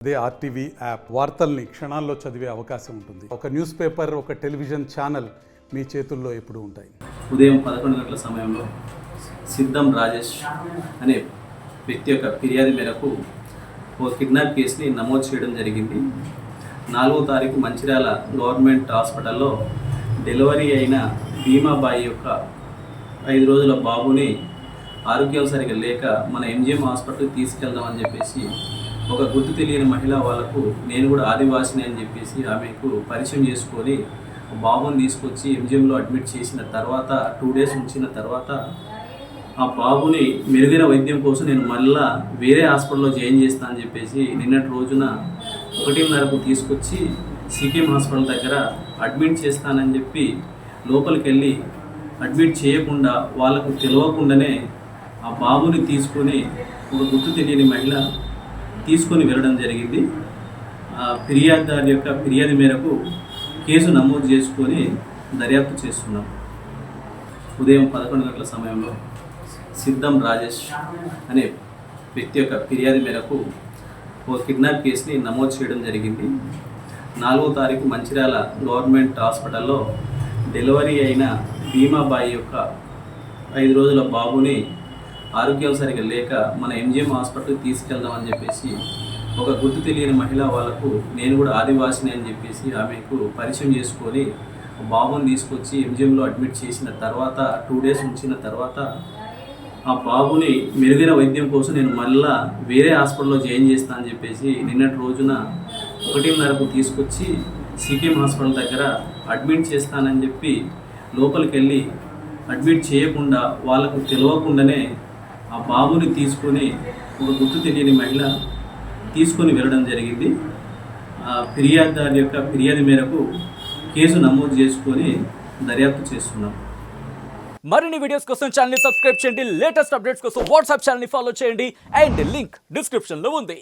అదే RTV app వార్తల్ని క్షణాల్లో చదివే అవకాశం ఉంటుంది. ఒక న్యూస్ పేపర్, ఒక టెలివిజన్ ఛానల్ మీ చేతుల్లో ఎప్పుడూ ఉంటాయి. ఉదయం 11 గంటల సమయంలో సిద్ధం రాజేష్ అనే వ్యక్తి యొక్క ఫిర్యాదు మేరకు ఓ కిడ్నాప్ కేసుని నమోదు చేయడం జరిగింది. 4వ తారీఖు మంచిర్యాల గవర్నమెంట్ హాస్పిటల్లో డెలివరీ అయిన భీమాబాయి యొక్క 5 రోజుల బాబుని ఆరోగ్యం సరిగా లేక మన ఎంజిఎం హాస్పిటల్కి తీసుకెళ్దామని చెప్పేసి ఒక గుర్తు తెలియని మహిళ వాళ్ళకు నేను కూడా ఆదివాసిని అని చెప్పేసి ఆమెకు పరిచయం చేసుకొని బాబుని తీసుకొచ్చి ఎంజిఎంలో అడ్మిట్ చేసిన తర్వాత 2 డేస్ ఉంచిన తర్వాత ఆ బాబుని మెరుగైన వైద్యం కోసం నేను మళ్ళీ వేరే హాస్పిటల్లో జాయిన్ చేస్తాను అని చెప్పేసి నిన్నటి రోజున 1:30కు తీసుకొచ్చి సికేఎం హాస్పిటల్ దగ్గర అడ్మిట్ చేస్తానని చెప్పి లోపలికి వెళ్ళి అడ్మిట్ చేయకుండా వాళ్ళకు తెలియకుండానే ఆ బాబుని తీసుకొని ఒక గుర్తు తెలియని మహిళ తీసుకొని వెళ్ళడం జరిగింది. ఫిర్యాదుదారు యొక్క ఫిర్యాదు మేరకు కేసు నమోదు చేసుకొని దర్యాప్తు చేస్తున్నాం. ఉదయం 11 గంటల సమయంలో సిద్ధం రాజేష్ అనే వ్యక్తి యొక్క ఫిర్యాదు మేరకు ఓ కిడ్నాప్ కేసుని నమోదు చేయడం జరిగింది. 4వ తారీఖు మంచిర్యాల గవర్నమెంట్ హాస్పిటల్లో డెలివరీ అయిన భీమాబాయి యొక్క 5 రోజుల బాబుని ఆరోగ్యం సరిగా లేక మన ఎంజిఎం హాస్పిటల్కి తీసుకెళ్దామని చెప్పేసి ఒక గుర్తు తెలియని మహిళ వాళ్ళకు నేను కూడా ఆదివాసిని అని చెప్పేసి ఆమెకు పరిచయం చేసుకొని బాబుని తీసుకొచ్చి ఎంజిఎంలో అడ్మిట్ చేసిన తర్వాత 2 డేస్ ఉంచిన తర్వాత ఆ బాబుని మెరుగైన వైద్యం కోసం నేను మళ్ళీ వేరే హాస్పిటల్లో జాయిన్ చేస్తానని చెప్పేసి నిన్నటి రోజున 1:30కు తీసుకొచ్చి సికేఎం హాస్పిటల్ దగ్గర అడ్మిట్ చేస్తానని చెప్పి లోపలికి వెళ్ళి అడ్మిట్ చేయకుండా వాళ్ళకు తెలియకుండానే ఆ బాబుని తీసుకొని ఒక గుర్తు తెలియని మహిళ తీసుకొని వెళ్ళడం జరిగింది. ఫిర్యాదుదారు యొక్క ఫిర్యాదు మేరకు కేసు నమోదు చేసుకొని దర్యాప్తు చేస్తున్నాం. మరిన్ని వీడియోస్ కోసం ఛానల్ ని సబ్స్క్రైబ్ చేయండి. లేటెస్ట్ అప్డేట్స్ కోసం వాట్సాప్ ఛానల్ ని ఫాలో చేయండి. అండ్ లింక్ డిస్క్రిప్షన్ లో ఉంది.